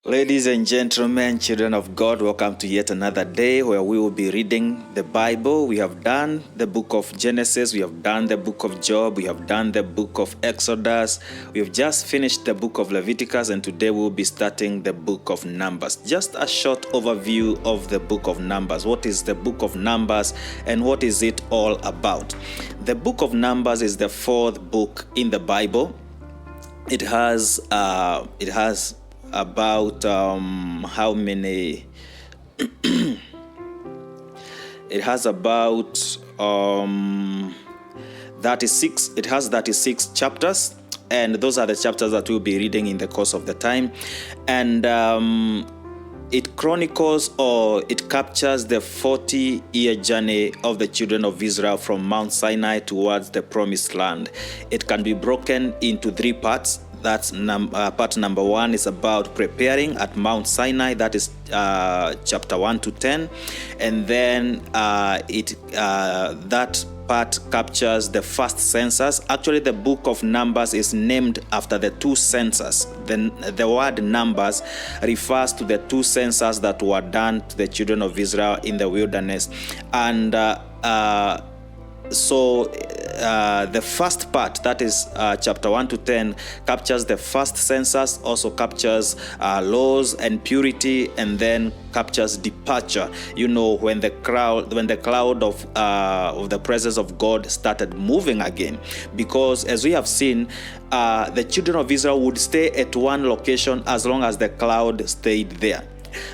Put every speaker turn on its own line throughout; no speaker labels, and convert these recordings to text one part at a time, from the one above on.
Ladies and gentlemen, children of God, welcome to yet another day where we will be reading the Bible. We have done the book of Genesis, we have done the book of Job, we have done the book of Exodus, we have just finished the book of Leviticus, and today we will be starting the book of Numbers. Just a short overview of the book of Numbers. What is the book of Numbers and what is it all about? The book of Numbers is the fourth book in the Bible. It has about how many it has about 36 it has 36 chapters, and those are the chapters that we'll be reading in the course of the time. And it chronicles, or it captures, the 40-year journey of the children of Israel from Mount Sinai towards the promised land. It can be broken into three parts. That's part number 1 is about preparing at Mount Sinai. That is chapter 1 to 10, and then that part captures the first census. Actually, the book of Numbers is named after the two censuses. The word Numbers refers to the two censuses that were done to the children of Israel in the wilderness, and the first part, that is chapter 1 to 10, captures the first census, also captures laws and purity, and then captures departure. When the cloud of the presence of God started moving again, because as we have seen, the children of Israel would stay at one location as long as the cloud stayed there.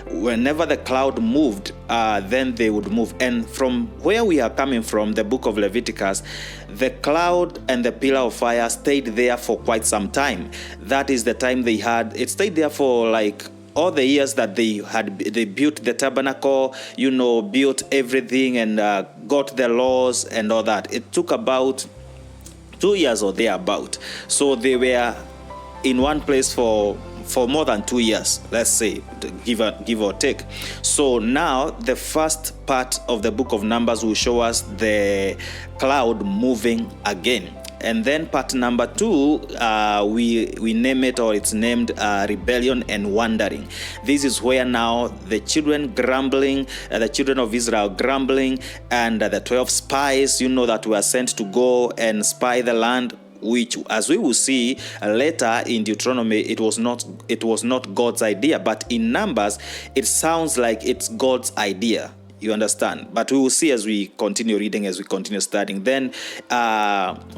Whenever the cloud moved, then they would move. And from where we are coming from, the book of Leviticus, the cloud and the pillar of fire stayed there for quite some time. That is the time it stayed there for like all the years that they built the tabernacle, built everything, and got the laws and all that. It took about 2 years or thereabout. So they were in one place for more than 2 years, let's say, give or take. So now the first part of the book of Numbers will show us the cloud moving again. And then part number 2, we name it, or it's named rebellion and wandering. This is where now the children of Israel grumbling, and the 12 spies, that were sent to go and spy the land, which, as we will see later in Deuteronomy, it was not God's idea, but in Numbers it sounds like it's God's idea. You understand? But we will see as we continue reading, as we continue studying. Then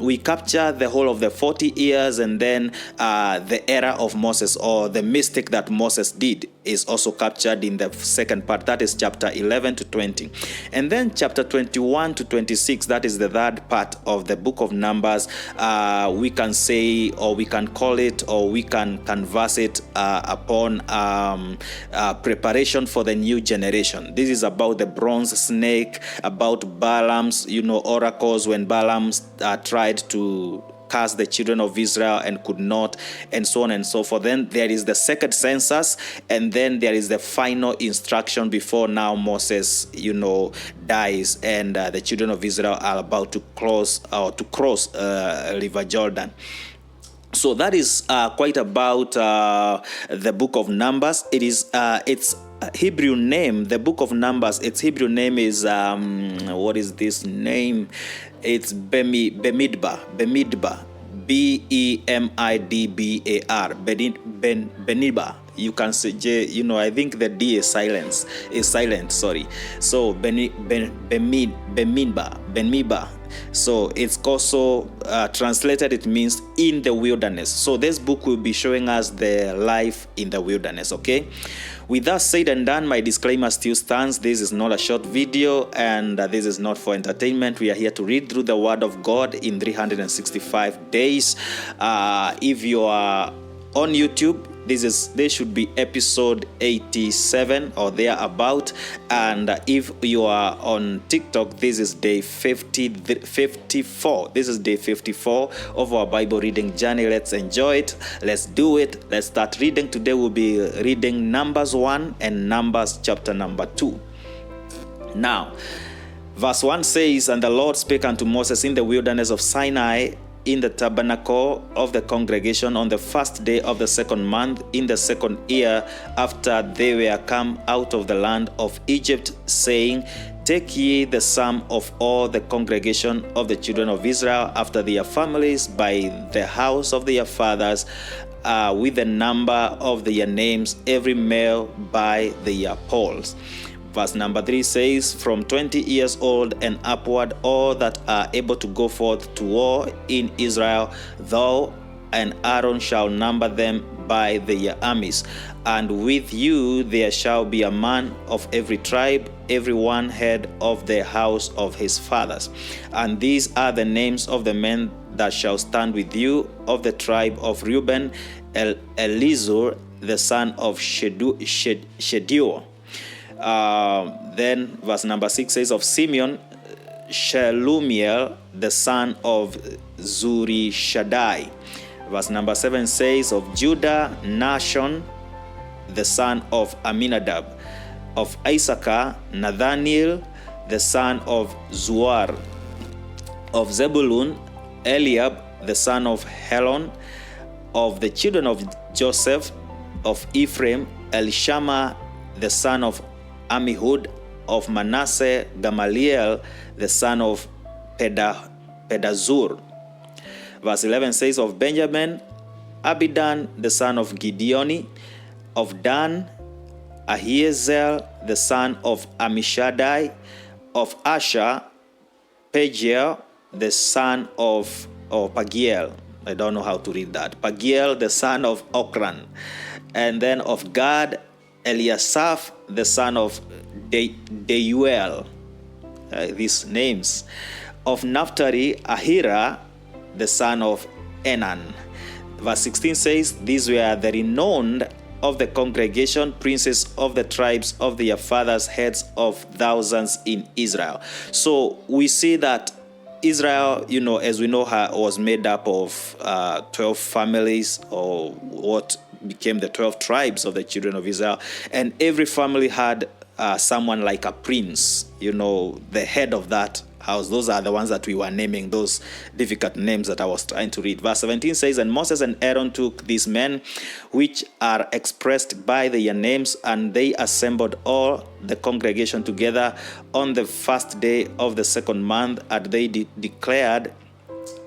we capture the whole of the 40 years, and then the era of Moses, or the mistake that Moses did, is also captured in the second part. That is chapter 11 to 20. And then chapter 21 to 26, that is the third part of the book of Numbers. We can say, or we can call it, or we can canvas it upon preparation for the new generation. This is about the bronze snake, about Balaam's, oracles, when Balaam tried to curse the children of Israel and could not, and so on and so forth. Then there is the second census, and then there is the final instruction before now Moses, dies, and the children of Israel are about to cross River Jordan. So that is quite about the book of Numbers. It is its Hebrew name. The book of Numbers, its Hebrew name is what is this name? It's Bemidbar. Bemidbar. Benidbar. You can say, I think the D is silent. Sorry. So Bemidbar. So it's also translated, it means in the wilderness. So this book will be showing us the life in the wilderness, okay? With that said and done, my disclaimer still stands. This is not a short video, and this is not for entertainment. We are here to read through the Word of God in 365 days. If you are on YouTube, this should be episode 87 or thereabout, and if you are on TikTok, this is day 54. This is day 54 of our Bible reading journey. Let's enjoy it. Let's do it. Let's start reading. Today we'll be reading Numbers 1 and Numbers chapter number 2. Now, verse 1 says, "And the Lord spake unto Moses in the wilderness of Sinai in the tabernacle of the congregation on the first day of the second month in the second year after they were come out of the land of Egypt, saying, Take ye the sum of all the congregation of the children of Israel after their families by the house of their fathers, with the number of their names, every male by their polls. Verse number 3 says, From 20 years old and upward, all that are able to go forth to war in Israel, thou and Aaron shall number them by their armies. And with you there shall be a man of every tribe, every one head of the house of his fathers. And these are the names of the men that shall stand with you of the tribe of Reuben, Elizur, the son of Shedeur. Then verse number 6 says, Of Simeon, Shelumiel, the son of Zurishaddai. Verse number 7 says, Of Judah, Nashon, the son of Aminadab. Of Issachar, Nathaniel, the son of Zuar. Of Zebulun, Eliab, the son of Helon. Of the children of Joseph, of Ephraim, Elishama, the son of Amihud. Of Manasseh, Gamaliel, the son of Pedazur. Verse 11 says, Of Benjamin, Abidan, the son of Gideoni. Of Dan, Ahiezer, the son of Amishadai. Of Asher, Pagiel, the son of Pagiel. I don't know how to read that. Pagiel, the son of Okran. And then of Gad, Eliasaph, the son of Deuel. These names. Of Naphtali, Ahira, the son of Enan. Verse 16 says, These were the renowned of the congregation, princes of the tribes of their fathers, heads of thousands in Israel. So we see that Israel, as we know, was made up of 12 families, or what became the 12 tribes of the children of Israel. And every family had someone like a prince, the head of that house. Those are the ones that we were naming, those difficult names that I was trying to read. Verse 17 says, And Moses and Aaron took these men, which are expressed by their names, and they assembled all the congregation together on the first day of the second month, and they declared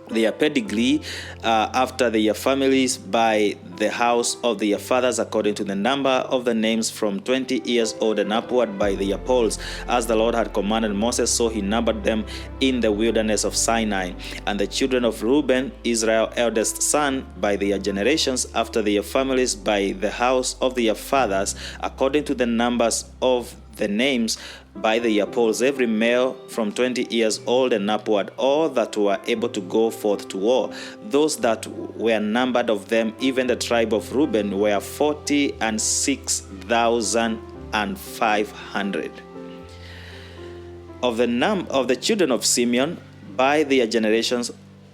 their pedigree after their families by the house of their fathers, according to the number of the names from 20 years old and upward by their polls. As the Lord had commanded Moses, so he numbered them in the wilderness of Sinai. And the children of Reuben, Israel's eldest son, by their generations after their families by the house of their fathers, according to the numbers of the names by their polls, every male from 20 years old and upward, all that were able to go forth to war. Those that were numbered of them, even the tribe of Reuben, were 46,500. Of the children of Simeon, by their generations,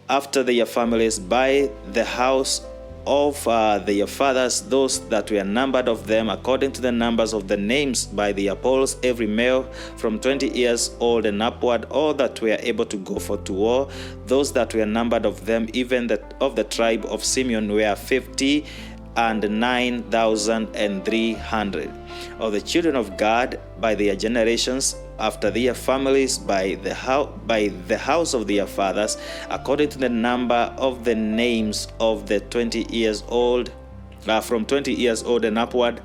after their families, by the house of their fathers, those that were numbered of them, according to the numbers of the names by their polls, every male from 20 years old and upward, all that were able to go forth to war. Those that were numbered of them, even of the tribe of Simeon, were 59,300. Of the children of Gad, by their generations, after their families, by the house of their fathers, according to the number of the names of the 20 years old, from 20 years old and upward,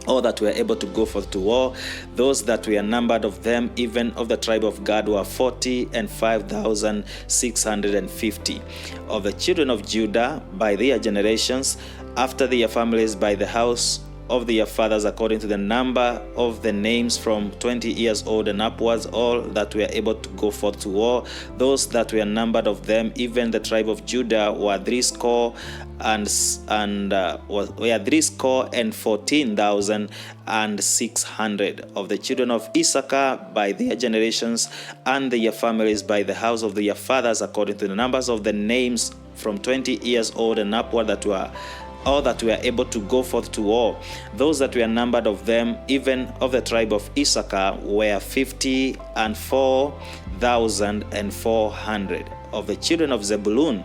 all that were able to go forth to war. Those that were numbered of them, even of the tribe of Gad, were 45,650. Of the children of Judah, by their generations, after their families, by the house of their fathers, according to the number of the names from 20 years old and upwards, all that were able to go forth to war. Those that were numbered of them, even the tribe of Judah, were 14,600. Of the children of Issachar, by their generations and their families, by the house of their fathers, according to the numbers of the names from 20 years old and upward, that were all that were able to go forth to war. Those that were numbered of them, even of the tribe of Issachar, were 54,400. Of the children of Zebulun,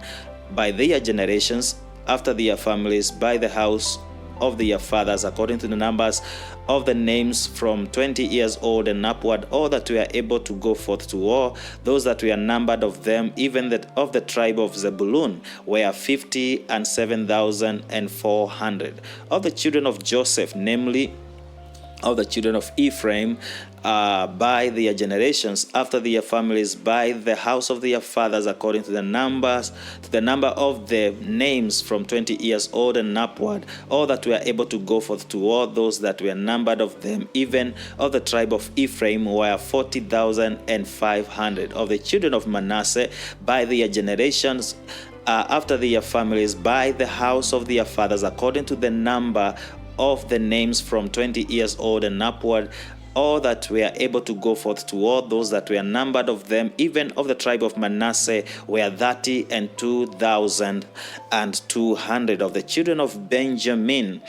by their generations, after their families, by the house of their fathers, according to the numbers of the names from 20 years old and upward, all that were able to go forth to war, those that were numbered of them, even that of the tribe of Zebulun, were 50,007,400. Of the children of Joseph, namely of the children of Ephraim, by their generations, after their families, by the house of their fathers, according to the number of the names from 20 years old and upward, all that were able to go forth to war, those that were numbered of them, even of the tribe of Ephraim, were 40,500. Of the children of Manasseh, by their generations, after their families, by the house of their fathers, according to the number of the names from 20 years old and upward, all that were able to go forth to war, those that were numbered of them, even of the tribe of Manasseh, were 32,200. Of the children of Benjamin,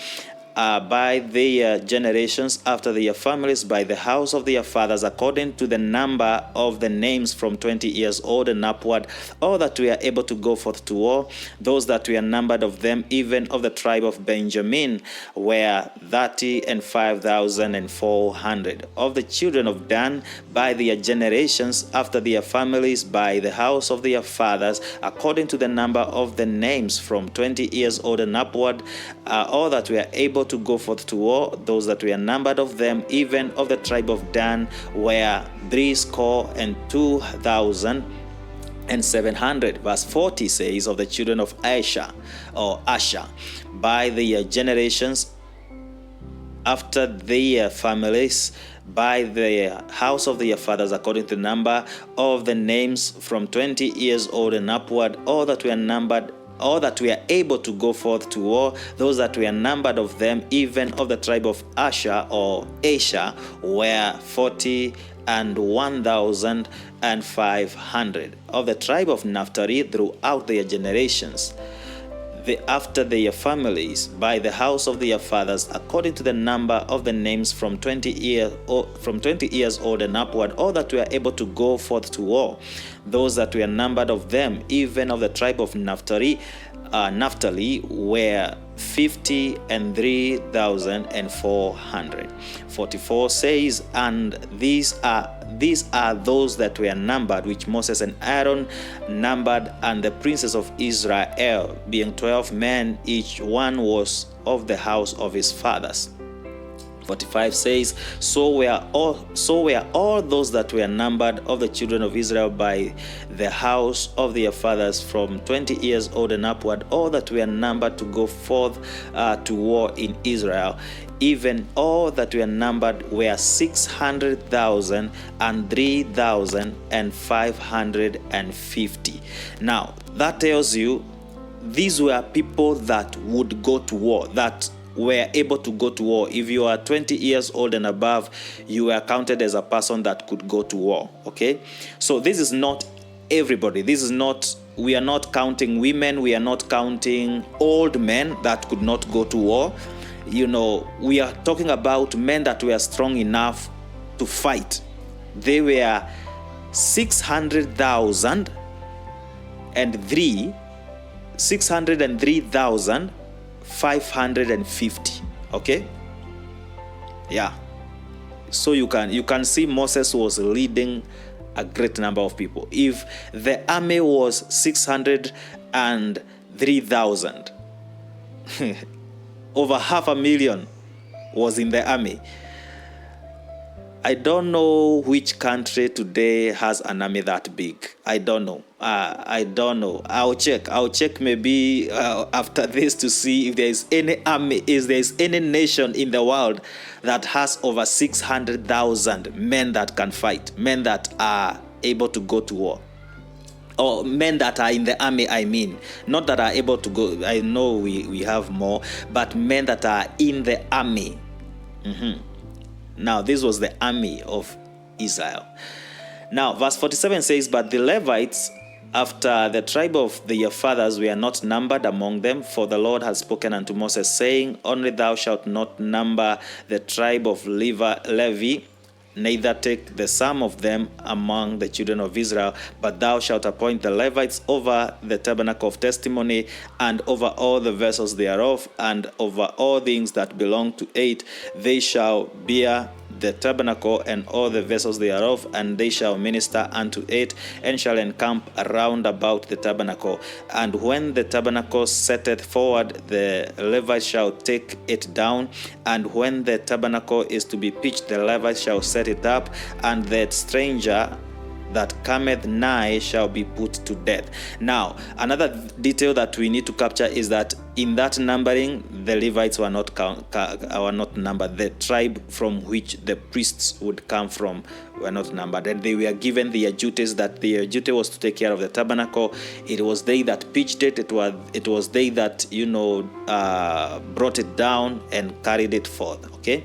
by their generations, after their families, by the house of their fathers, according to the number of the names from 20 years old and upward, all that were able to go forth to war, those that were numbered of them, even of the tribe of Benjamin, were 35,400. Of the children of Dan, by their generations, after their families, by the house of their fathers, according to the number of the names from 20 years old and upward, all that were able to go forth to war, those that were numbered of them, even of the tribe of Dan, were 62,700. Verse 40 says, of the children of Asher, by their generations, after their families, by the house of their fathers, according to the number of the names from 20 years old and upward, all that were numbered, all that were able to go forth to war, those that were numbered of them, even of the tribe of Asher, were 41,500. Of the tribe of Naphtali, throughout their generations, after their families, by the house of their fathers, according to the number of the names from 20 years old and upward, all that were able to go forth to war, those that were numbered of them, even of the tribe of Naphtali, were 53,400. 44 says, and these are those that were numbered, which Moses and Aaron numbered, and the princes of Israel, being 12 men, each one was of the house of his fathers. 45 says, so were all those that were numbered of the children of Israel by the house of their fathers from 20 years old and upward, all that were numbered to go forth to war in Israel, even all that were numbered were 600,000 and 3,550. Now, that tells you these were people that would go to war, that were able to go to war. If you are 20 years old and above, you were counted as a person that could go to war. Okay, so this is not everybody. We are not counting women, we are not counting old men that could not go to war. We are talking about men that were strong enough to fight. They were 603,550. Okay, yeah. So you can see Moses was leading a great number of people. If the army was 603,000, over 500,000 was in the army. I don't know which country today has an army that big. I don't know. I'll check maybe after this to see if there is any army, if there is any nation in the world that has over 600,000 men that can fight, men that are able to go to war. Or men that are in the army, I mean. Not that are able to go. I know we have more, but men that are in the army. Now, this was the army of Israel. Now, verse 47 says, but the Levites, after the tribe of their fathers, were not numbered among them, for the Lord had spoken unto Moses, saying, only thou shalt not number the tribe of Levi, neither take the sum of them among the children of Israel, but thou shalt appoint the Levites over the tabernacle of testimony, and over all the vessels thereof, and over all things that belong to it. They shall bear the tabernacle and all the vessels thereof, and they shall minister unto it, and shall encamp round about the tabernacle. And when the tabernacle setteth forward, the Levites shall take it down, and when the tabernacle is to be pitched, the Levites shall set it up, and the stranger that cometh nigh shall be put to death. Now, another detail that we need to capture is that in that numbering, the Levites were not numbered. The tribe from which the priests would come from were not numbered, and they were given their duties. That their duty was to take care of the tabernacle. It was they that pitched it. It was they that brought it down and carried it forth. Okay.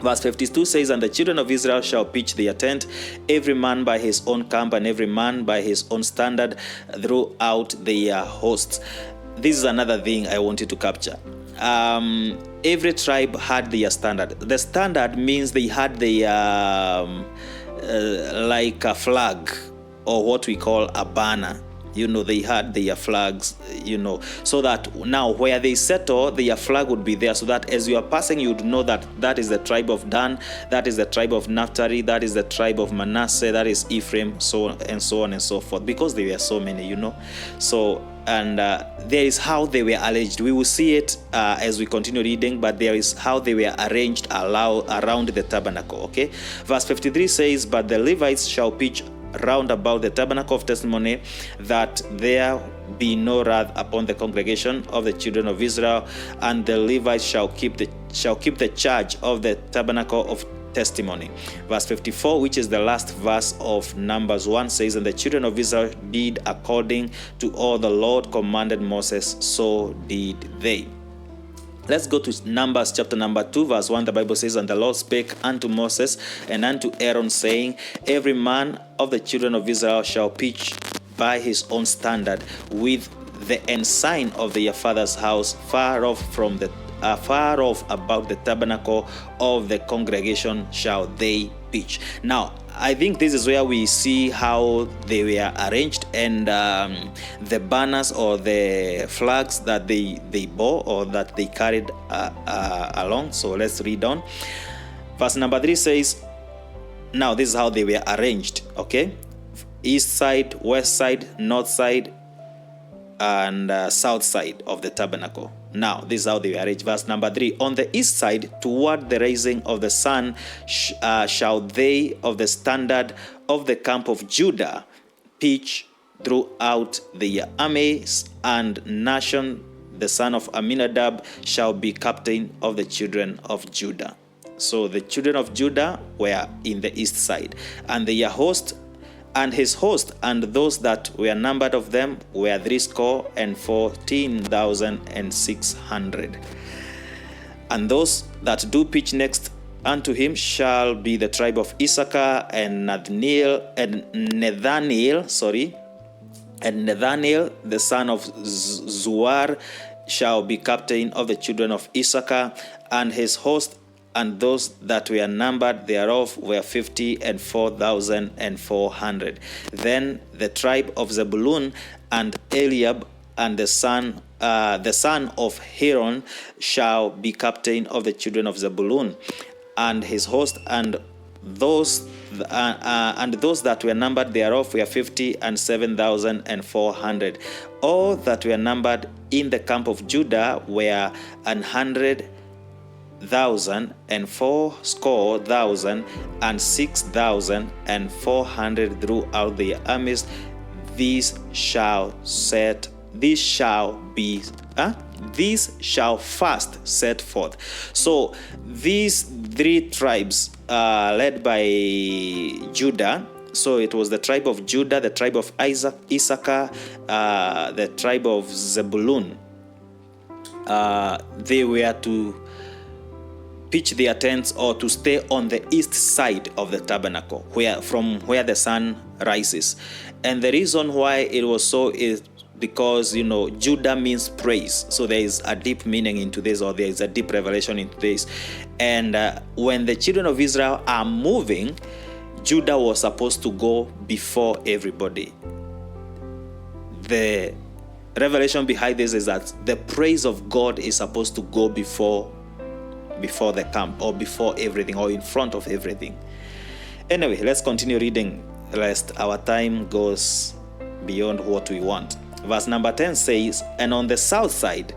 Verse 52 says, and the children of Israel shall pitch their tent, every man by his own camp, and every man by his own standard throughout their hosts. This is another thing I wanted to capture. Every tribe had their standard. The standard means they had their like a flag, or what we call a banner. They had their flags, so that now where they settle, their flag would be there, so that as you are passing, you would know that that is the tribe of Dan, that is the tribe of Naphtali, that is the tribe of Manasseh, that is Ephraim, so and so on and so forth, because there were so many, So, and there is how they were arranged. We will see it as we continue reading, but there is how they were arranged around the tabernacle, okay? Verse 53 says, but the Levites shall pitch round about the tabernacle of testimony, that there be no wrath upon the congregation of the children of Israel, and the Levites shall keep the charge of the tabernacle of testimony. Verse 54, which is the last verse of Numbers 1, says, and the children of Israel did according to all the Lord commanded Moses, so did they. Let's go to Numbers chapter number 2, verse 1. The Bible says, and the Lord spake unto Moses and unto Aaron, saying, every man of the children of Israel shall pitch by his own standard with the ensign of their father's house far off about the tabernacle of the congregation shall they pitch. Now, I think this is where we see how they were arranged, and the banners or the flags that they bore or that they carried along. So let's read on. Verse number 3 says, now this is how they were arranged, okay? East side, west side, north side, and south side of the tabernacle. Now, this is how they were arranged. Verse number 3. On the east side, toward the rising of the sun, shall they of the standard of the camp of Judah pitch throughout their armies, and Nahshon, the son of Amminadab, shall be captain of the children of Judah. So the children of Judah were in the east side, and their host and his host, and those that were numbered of them were 314,600. And those that do pitch next unto him shall be the tribe of Issachar, and Nathaniel, the son of Zuar, shall be captain of the children of Issachar, and his host, and those that were numbered thereof were 54,400. Then the tribe of Zebulun and Eliab, and the son of Heron shall be captain of the children of Zebulun, and his host, and those that were numbered thereof were 57,400. All that were numbered in the camp of Judah were 100,000 and 4,000 and 6,400 throughout their armies. These shall fast set forth. So these three tribes led by Judah. So it was the tribe of Judah, the tribe of Issachar, the tribe of Zebulun. They were to pitch their tents or to stay on the east side of the tabernacle, from where the sun rises. And the reason why it was so is because Judah means praise. So there is a deep meaning into this, or there is a deep revelation into this. And when the children of Israel are moving, Judah was supposed to go before everybody. The revelation behind this is that the praise of God is supposed to go before the camp, or before everything, or in front of everything. Anyway, let's continue reading, lest our time goes beyond what we want. Verse number 10 says, and on the south side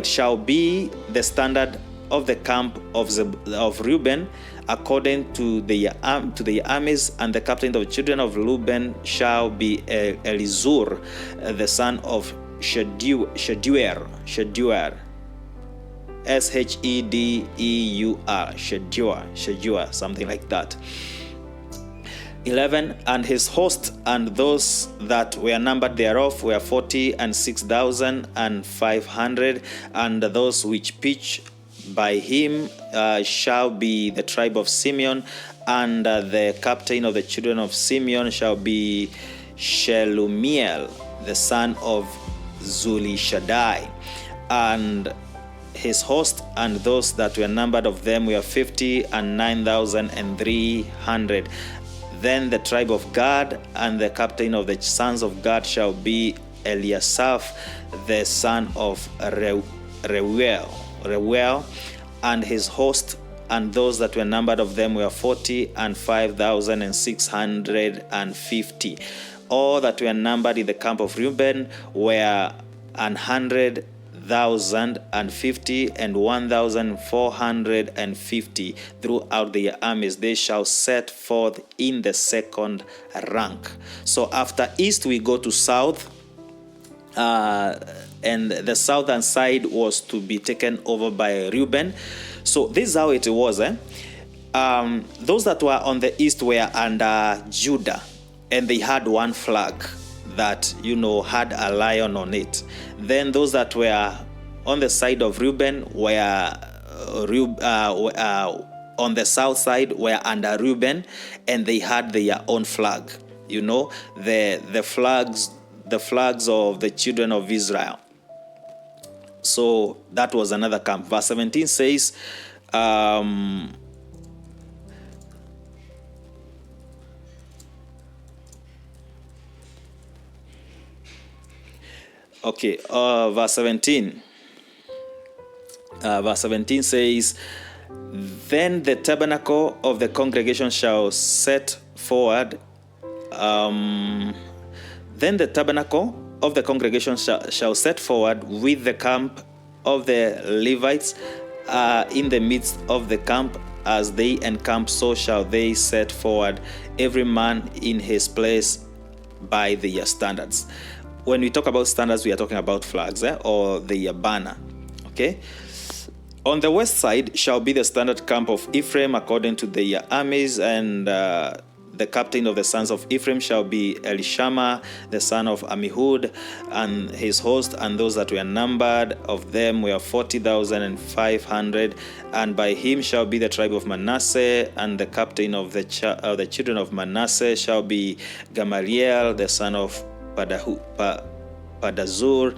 shall be the standard of the camp of Reuben, according to the armies, and the captain of the children of Reuben shall be Elizur, the son of Shedeur, Shedeur, something like that. 11, and his host and those that were numbered thereof were 46,500, and those which pitch by him shall be the tribe of Simeon, and the captain of the children of Simeon shall be Shelumiel, the son of Zulishaddai, and his host and those that were numbered of them were 59,300. Then the tribe of Gad, and the captain of the sons of Gad shall be Eliasaph, the son of Reuel, and his host and those that were numbered of them were 45,650. All that were numbered in the camp of Reuben were 100,050 and 1,450 throughout their armies. They shall set forth in the second rank. So after east we go to south, and the southern side was to be taken over by Reuben. So this is how it was. Those that were on the east were under Judah, and they had one flag that had a lion on it. Then those that were on the side of Reuben were on the south side were under Reuben, and they had their own flag. The flags of the children of Israel. So that was another camp. Verse 17 says, verse 17. Verse 17 says, then the tabernacle of the congregation shall set forward. Then the tabernacle of the congregation shall set forward with the camp of the Levites in the midst of the camp. As they encamp, so shall they set forward, every man in his place by their standards. When we talk about standards, we are talking about flags, or the banner. Okay. On the west side shall be the standard camp of Ephraim according to their armies, and the captain of the sons of Ephraim shall be Elishama, the son of Ammihud, and his host, and those that were numbered of them were 40,500. And by him shall be the tribe of Manasseh, and the captain of the children of Manasseh shall be Gamaliel, the son of Padazur,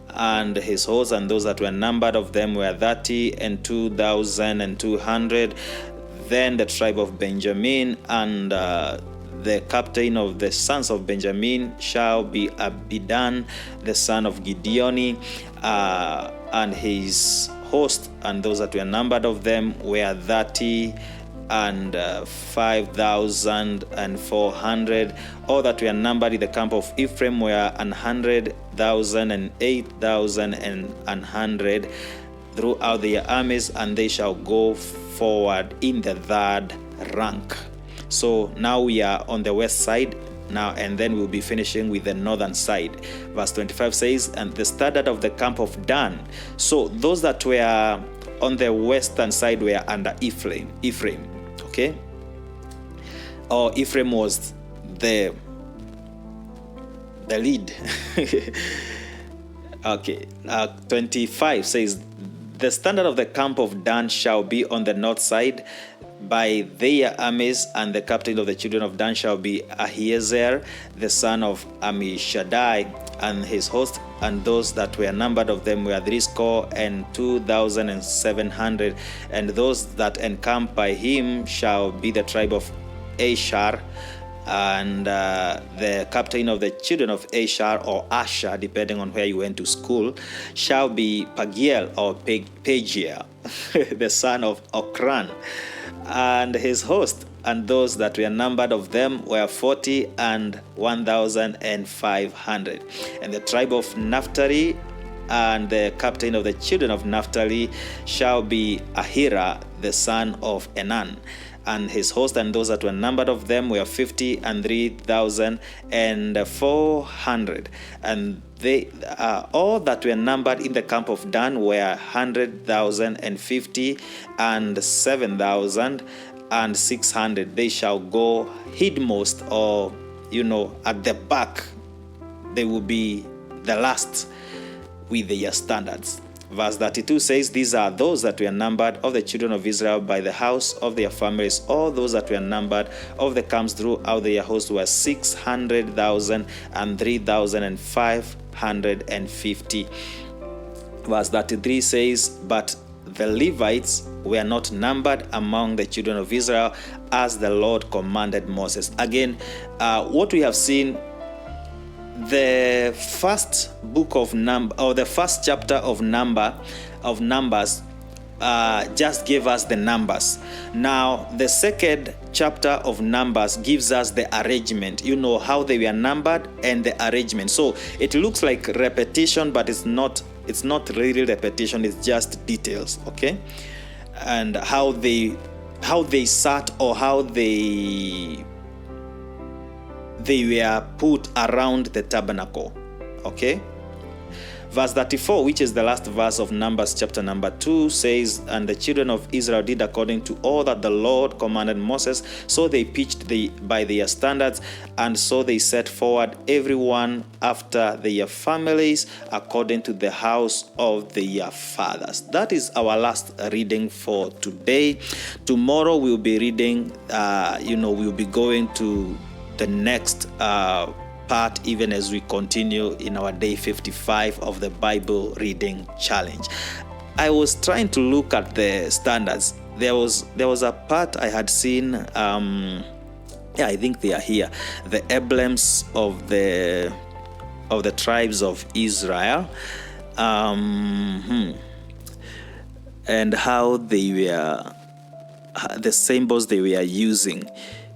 and his host, and those that were numbered of them were 32,200. Then the tribe of Benjamin, and the captain of the sons of Benjamin shall be Abidan, the son of Gideoni, and his host, and those that were numbered of them were 35,400. All that were numbered in the camp of Ephraim were 100,000 and 8,100 throughout their armies, and they shall go forward in the third rank. So now we are on the west side now, and then we'll be finishing with the northern side. Verse 25 says, and the standard of the camp of Dan. So those that were on the western side were under Ephraim. Okay, or Ephraim was the lead. Okay, 25 says, the standard of the camp of Dan shall be on the north side. by their armies, and the captain of the children of Dan shall be Ahiezer, the son of Ammishaddai, and his host, and those that were numbered of them were 62,700, and those that encamp by him shall be the tribe of Asher, and the captain of the children of Asher, or Asher, depending on where you went to school, shall be Pagiel or Pagiel, the son of Okran, and his host, and those that were numbered of them were 40 and 1,500. And the tribe of Naphtali, and the captain of the children of Naphtali shall be Ahira, the son of Enan, and his host, and those that were numbered of them were 50 and 3,400. And they all that were numbered in the camp of Dan were 100,050 and 7,600. They shall go hidmost, or at the back. They will be the last with their standards. Verse 32 says, these are those that were numbered of the children of Israel by the house of their families. All those that were numbered of the camps throughout their host were 600,000 and 3,550. Verse 33 says, but the Levites were not numbered among the children of Israel, as the Lord commanded Moses. Again, what we have seen, the first book of the first chapter of Numbers just gave us the numbers. Now the second chapter of Numbers gives us the arrangement, how they were numbered and the arrangement. So it looks like repetition, but it's not really repetition, it's just details, okay? And how they sat, or how they were put around the tabernacle, okay? Verse 34, which is the last verse of Numbers chapter number 2, says, and the children of Israel did according to all that the Lord commanded Moses, so they pitched by their standards, and so they set forward everyone after their families, according to the house of their fathers. That is our last reading for today. Tomorrow we'll be reading, we'll be going to the next part, even as we continue in our day 55 of the Bible reading challenge. I was trying to look at the standards. There was a part I had seen. I think they are here. The emblems of the tribes of Israel, and how they were, the symbols they were using.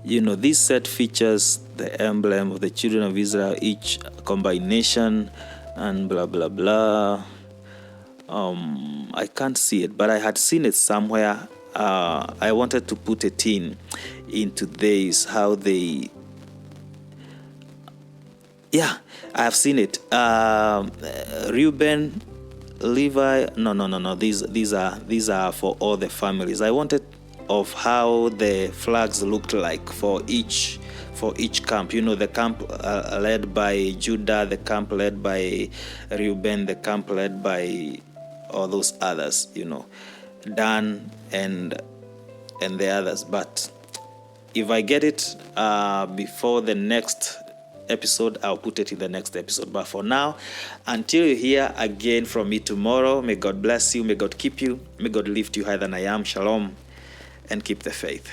This set features the emblem of the children of Israel, each combination, and blah, blah, blah. I can't see it, but I had seen it somewhere. I wanted to put it into this, how they... Yeah, I have seen it. Reuben, Levi... No. These are for all the families. I wanted of how the flags looked like for each camp. The camp led by Judah, the camp led by Reuben, the camp led by all those others, Dan and the others. But if I get it before the next episode, I'll put it in the next episode. But for now, until you hear again from me tomorrow, may God bless you, may God keep you, may God lift you higher than I am. Shalom, and keep the faith.